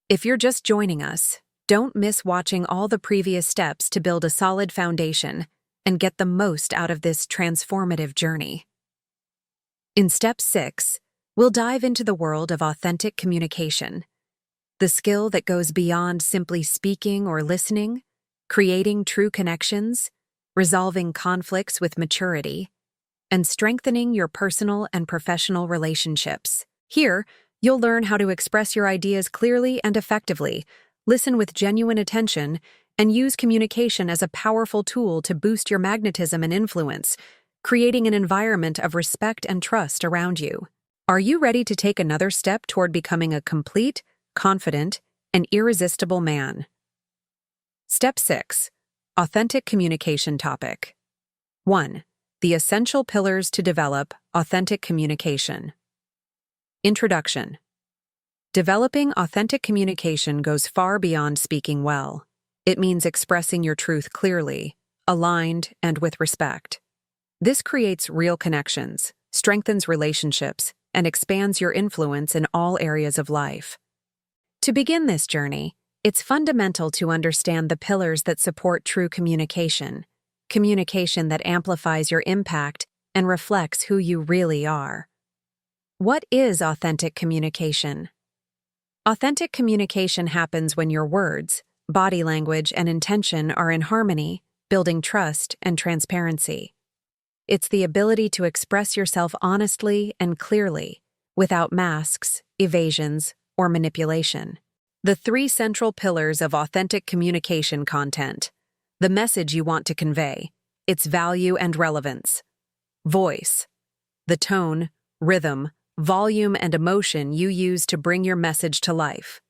If you're just joining us, don't miss watching all the previous steps to build a solid foundation and get the most out of this transformative journey. In Step 6, we'll dive into the world of authentic communication, the skill that goes beyond simply speaking or listening, creating true connections, resolving conflicts with maturity, and strengthening your personal and professional relationships. Here, you'll learn how to express your ideas clearly and effectively, listen with genuine attention, and use communication as a powerful tool to boost your magnetism and influence, creating an environment of respect and trust around you. Are you ready to take another step toward becoming a complete, confident, and irresistible man? Step 6. Authentic communication topic. 1. The essential pillars to develop authentic communication. Introduction. Developing authentic communication goes far beyond speaking well. It means expressing your truth clearly, aligned, and with respect. This creates real connections, strengthens relationships, and expands your influence in all areas of life. To begin this journey, it's fundamental to understand the pillars that support true communication that amplifies your impact and reflects who you really are. What is authentic communication? Authentic communication happens when your words, body language, and intention are in harmony, building trust and transparency. It's the ability to express yourself honestly and clearly, without masks, evasions, or manipulation. The 3 central pillars of authentic communication content. The message you want to convey, its value and relevance. Voice. The tone, rhythm, volume, and emotion you use to bring your message to life.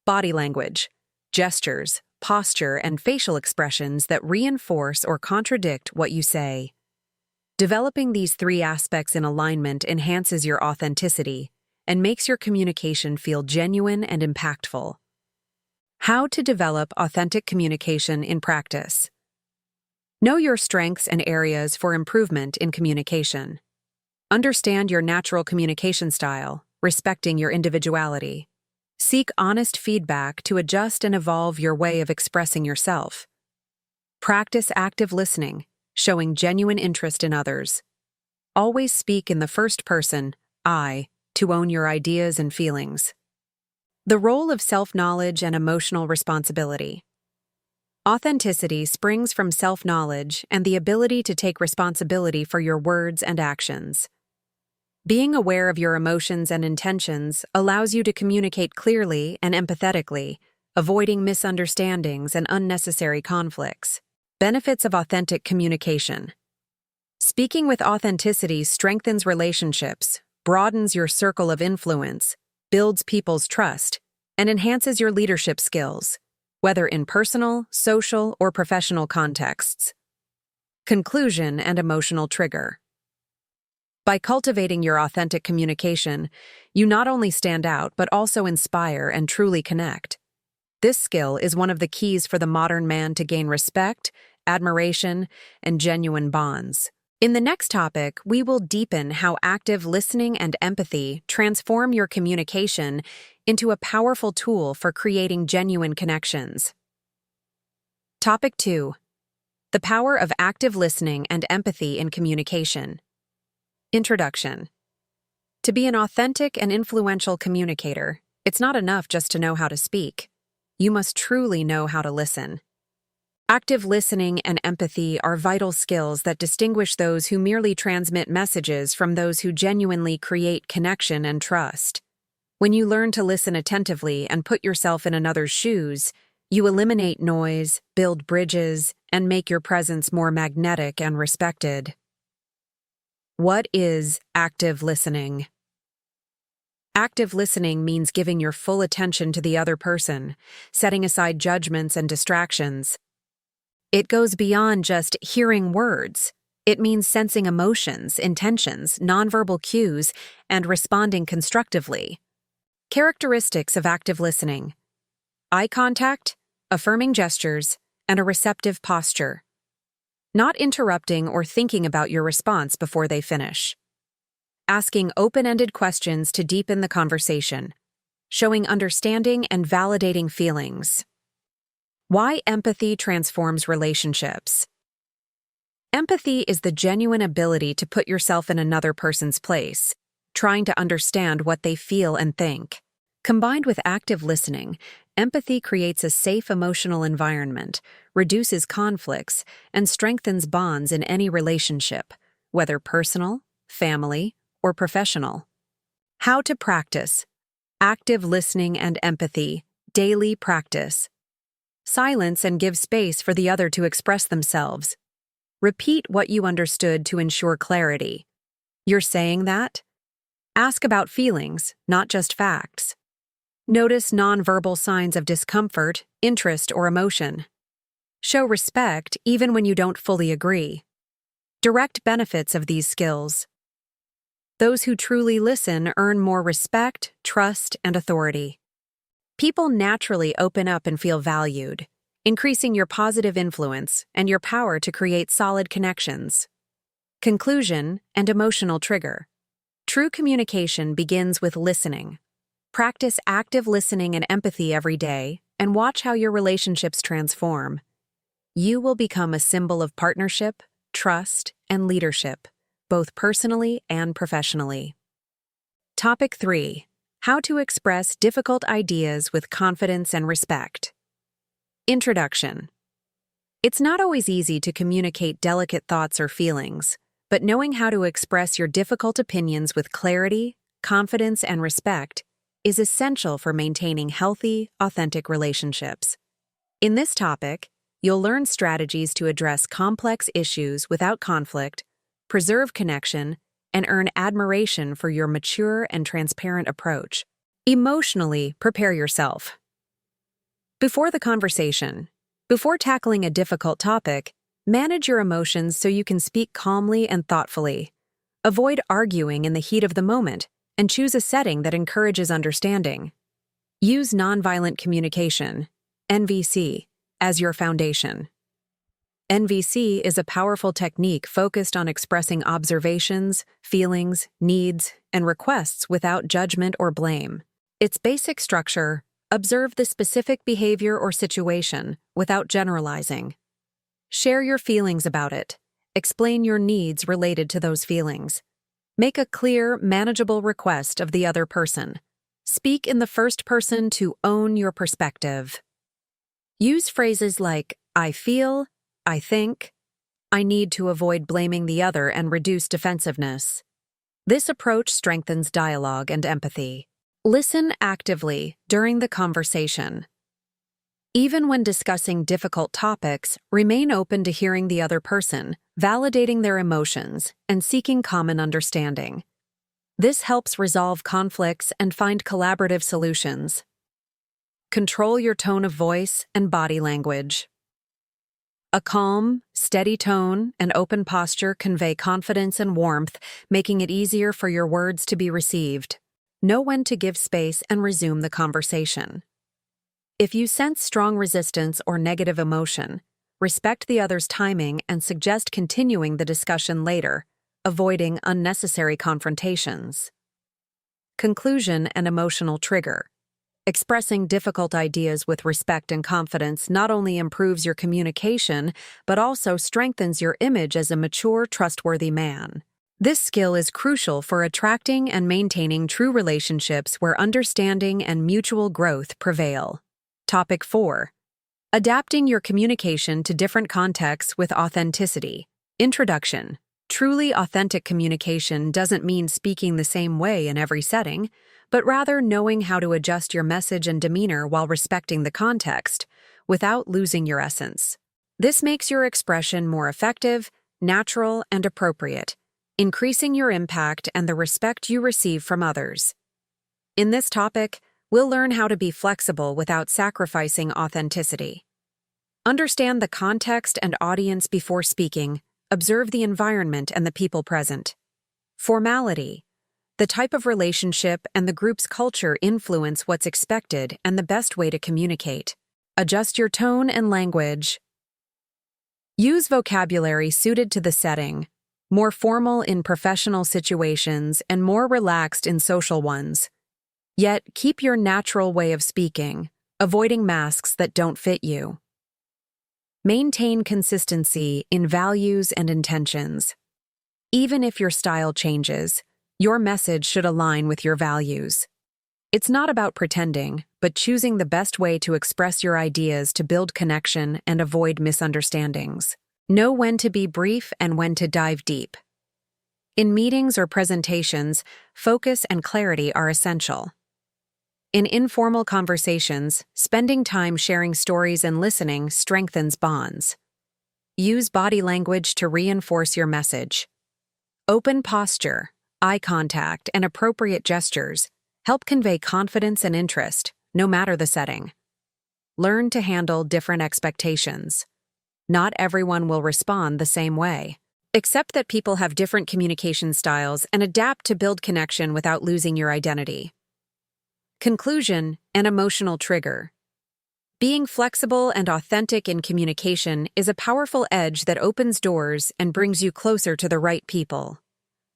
Body language. Gestures, posture, and facial expressions that reinforce or contradict what you say. Developing these 3 aspects in alignment enhances your authenticity and makes your communication feel genuine and impactful. How to develop authentic communication in practice. Know your strengths and areas for improvement in communication. Understand your natural communication style, respecting your individuality. Seek honest feedback to adjust and evolve your way of expressing yourself. Practice active listening, showing genuine interest in others. Always speak in the first person, I, to own your ideas and feelings. The role of self-knowledge and emotional responsibility. Authenticity springs from self-knowledge and the ability to take responsibility for your words and actions. Being aware of your emotions and intentions allows you to communicate clearly and empathetically, avoiding misunderstandings and unnecessary conflicts. Benefits of authentic communication. Speaking with authenticity strengthens relationships, broadens your circle of influence, builds people's trust, and enhances your leadership skills, whether in personal, social, or professional contexts. Conclusion and emotional trigger. By cultivating your authentic communication, you not only stand out but also inspire and truly connect. This skill is one of the keys for the modern man to gain respect, admiration, and genuine bonds. In the next topic, we will deepen how active listening and empathy transform your communication into a powerful tool for creating genuine connections. Topic 2. The power of active listening and empathy in communication. Introduction. To be an authentic and influential communicator, it's not enough just to know how to speak. You must truly know how to listen. Active listening and empathy are vital skills that distinguish those who merely transmit messages from those who genuinely create connection and trust. When you learn to listen attentively and put yourself in another's shoes, you eliminate noise, build bridges, and make your presence more magnetic and respected. What is active listening? Active listening means giving your full attention to the other person, setting aside judgments and distractions. It goes beyond just hearing words. It means sensing emotions, intentions, nonverbal cues, and responding constructively. Characteristics of active listening: eye contact, affirming gestures, and a receptive posture. Not interrupting or thinking about your response before they finish. Asking open-ended questions to deepen the conversation. showing understanding and validating feelings. Why empathy transforms relationships. Empathy is the genuine ability to put yourself in another person's place, trying to understand what they feel and think. Combined with active listening, empathy creates a safe emotional environment, reduces conflicts, and strengthens bonds in any relationship, whether personal, family, or professional. How to practice active listening and empathy, daily practice. Silence and give space for the other to express themselves. Repeat what you understood to ensure clarity. You're saying that? Ask about feelings, not just facts. Notice nonverbal signs of discomfort, interest, or emotion. Show respect even when you don't fully agree. Direct benefits of these skills. Those who truly listen earn more respect, trust, and authority. People naturally open up and feel valued, increasing your positive influence and your power to create solid connections. Conclusion and emotional trigger. True communication begins with listening. Practice active listening and empathy every day and watch how your relationships transform. You will become a symbol of partnership, trust, and leadership, both personally and professionally. Topic 3. How to express difficult ideas with confidence and respect. Introduction. It's not always easy to communicate delicate thoughts or feelings, but knowing how to express your difficult opinions with clarity, confidence, and respect is essential for maintaining healthy, authentic relationships. In this topic, you'll learn strategies to address complex issues without conflict, preserve connection, and earn admiration for your mature and transparent approach. Emotionally, prepare yourself. Before the conversation, before tackling a difficult topic, manage your emotions so you can speak calmly and thoughtfully. Avoid arguing in the heat of the moment and choose a setting that encourages understanding. Use nonviolent communication, NVC, as your foundation. NVC is a powerful technique focused on expressing observations, feelings, needs, and requests without judgment or blame. Its basic structure: observe the specific behavior or situation without generalizing. Share your feelings about it. Explain your needs related to those feelings. Make a clear, manageable request of the other person. Speak in the first person to own your perspective. Use phrases like, I feel, I think, I need to avoid blaming the other and reduce defensiveness. This approach strengthens dialogue and empathy. Listen actively during the conversation. Even when discussing difficult topics, remain open to hearing the other person, validating their emotions, and seeking common understanding. This helps resolve conflicts and find collaborative solutions. Control your tone of voice and body language. A calm, steady tone and open posture convey confidence and warmth, making it easier for your words to be received. Know when to give space and resume the conversation. If you sense strong resistance or negative emotion, respect the other's timing and suggest continuing the discussion later, avoiding unnecessary confrontations. Conclusion and emotional trigger. Expressing difficult ideas with respect and confidence not only improves your communication, but also strengthens your image as a mature, trustworthy man. This skill is crucial for attracting and maintaining true relationships where understanding and mutual growth prevail. Topic 4. Adapting your communication to different contexts with authenticity. Introduction. Truly authentic communication doesn't mean speaking the same way in every setting, but rather knowing how to adjust your message and demeanor while respecting the context, without losing your essence. This makes your expression more effective, natural, and appropriate, increasing your impact and the respect you receive from others. In this topic, we'll learn how to be flexible without sacrificing authenticity. Understand the context and audience before speaking. Observe the environment and the people present. Formality. The type of relationship and the group's culture influence what's expected and the best way to communicate. Adjust your tone and language. Use vocabulary suited to the setting, more formal in professional situations and more relaxed in social ones. Yet keep your natural way of speaking, avoiding masks that don't fit you. Maintain consistency in values and intentions. Even if your style changes, your message should align with your values. It's not about pretending, but choosing the best way to express your ideas to build connection and avoid misunderstandings. Know when to be brief and when to dive deep. In meetings or presentations, focus and clarity are essential. In informal conversations, spending time sharing stories and listening strengthens bonds. Use body language to reinforce your message. Open posture, eye contact, and appropriate gestures help convey confidence and interest, no matter the setting. Learn to handle different expectations. Not everyone will respond the same way. Accept that people have different communication styles and adapt to build connection without losing your identity. Conclusion: an emotional trigger. Being flexible and authentic in communication is a powerful edge that opens doors and brings you closer to the right people.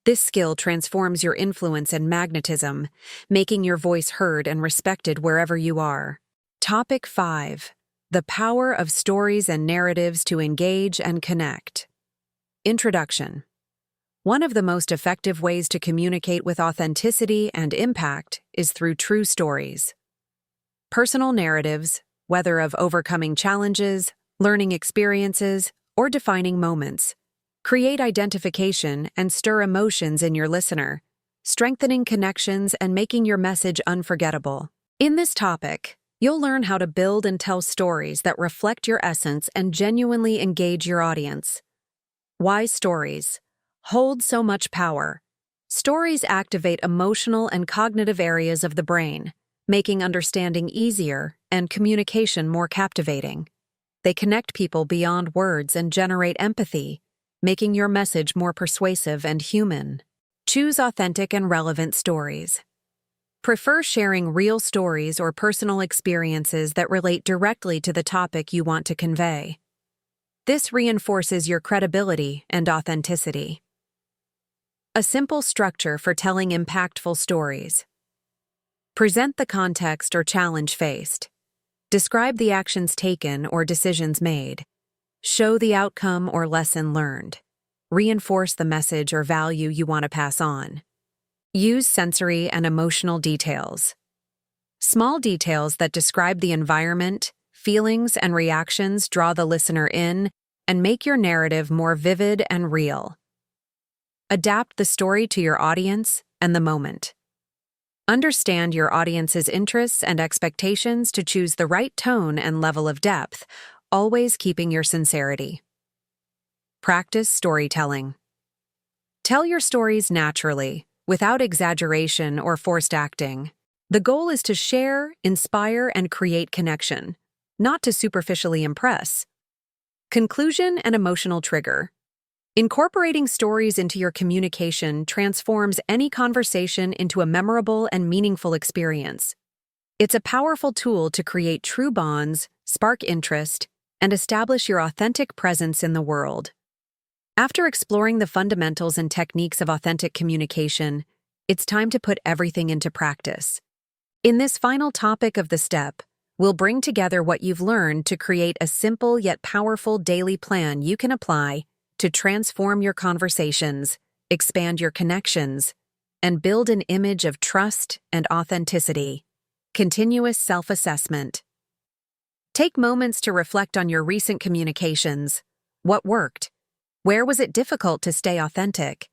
This skill transforms your influence and magnetism, making your voice heard and respected wherever you are. Topic 5. The power of stories and narratives to engage and connect. Introduction. One of the most effective ways to communicate with authenticity and impact is through true stories. Personal narratives, whether of overcoming challenges, learning experiences, or defining moments, create identification and stir emotions in your listener, strengthening connections and making your message unforgettable. In this topic, you'll learn how to build and tell stories that reflect your essence and genuinely engage your audience. Why stories hold so much power? Stories activate emotional and cognitive areas of the brain, making understanding easier and communication more captivating. They connect people beyond words and generate empathy, making your message more persuasive and human. Choose authentic and relevant stories. Prefer sharing real stories or personal experiences that relate directly to the topic you want to convey. This reinforces your credibility and authenticity. A simple structure for telling impactful stories. Present the context or challenge faced. Describe the actions taken or decisions made. Show the outcome or lesson learned. Reinforce the message or value you want to pass on. Use sensory and emotional details. Small details that describe the environment, feelings, and reactions draw the listener in and make your narrative more vivid and real. Adapt the story to your audience and the moment. Understand your audience's interests and expectations to choose the right tone and level of depth, always keeping your sincerity. Practice storytelling. Tell your stories naturally, without exaggeration or forced acting. The goal is to share, inspire, and create connection, not to superficially impress. Conclusion and emotional trigger. Incorporating stories into your communication transforms any conversation into a memorable and meaningful experience. It's a powerful tool to create true bonds, spark interest, and establish your authentic presence in the world. After exploring the fundamentals and techniques of authentic communication, it's time to put everything into practice. In this final topic of the step, we'll bring together what you've learned to create a simple yet powerful daily plan you can apply to transform your conversations, expand your connections, and build an image of trust and authenticity. Continuous self-assessment. Take moments to reflect on your recent communications. What worked? Where was it difficult to stay authentic?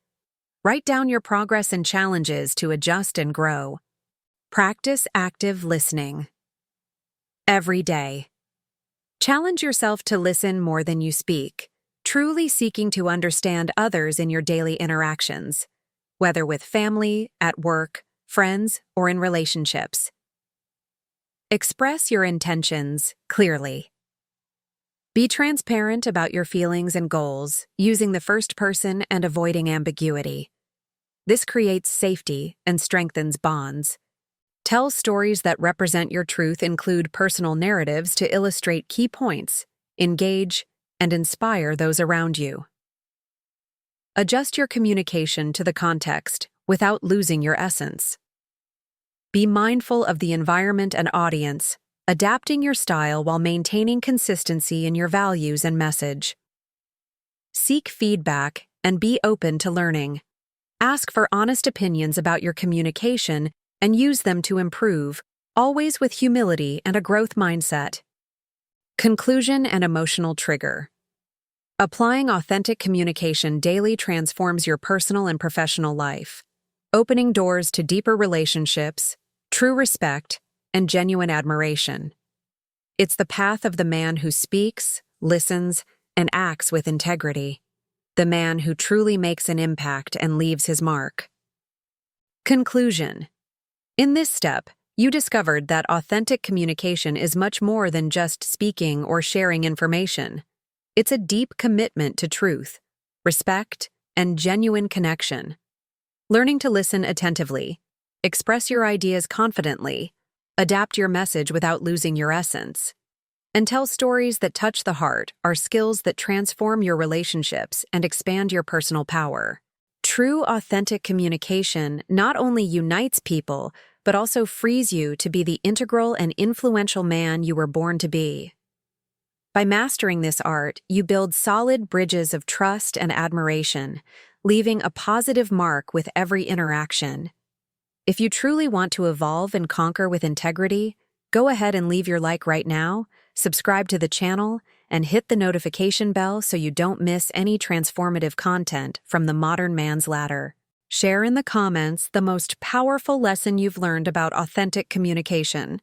Write down your progress and challenges to adjust and grow. Practice active listening. Every day. Challenge yourself to listen more than you speak, truly seeking to understand others in your daily interactions, whether with family, at work, friends, or in relationships. Express your intentions clearly. Be transparent about your feelings and goals, using the first person and avoiding ambiguity. This creates safety and strengthens bonds. Tell stories that represent your truth, include personal narratives to illustrate key points, engage, and inspire those around you. Adjust your communication to the context without losing your essence. Be mindful of the environment and audience, adapting your style while maintaining consistency in your values and message. Seek feedback and be open to learning. Ask for honest opinions about your communication and use them to improve, always with humility and a growth mindset. Conclusion and emotional trigger. Applying authentic communication daily transforms your personal and professional life, opening doors to deeper relationships, true respect, and genuine admiration. It's the path of the man who speaks, listens, and acts with integrity, the man who truly makes an impact and leaves his mark. Conclusion. In this step, you discovered that authentic communication is much more than just speaking or sharing information. It's a deep commitment to truth, respect, and genuine connection. Learning to listen attentively, express your ideas confidently, adapt your message without losing your essence, and tell stories that touch the heart are skills that transform your relationships and expand your personal power. True, authentic communication not only unites people, but also frees you to be the integral and influential man you were born to be. By mastering this art, you build solid bridges of trust and admiration, leaving a positive mark with every interaction. If you truly want to evolve and conquer with integrity, go ahead and leave your like right now, subscribe to the channel, and hit the notification bell so you don't miss any transformative content from the Modern Man's Ladder. Share in the comments the most powerful lesson you've learned about authentic communication.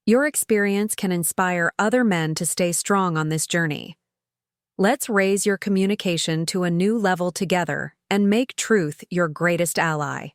Your experience can inspire other men to stay strong on this journey. Let's raise your communication to a new level together and make truth your greatest ally.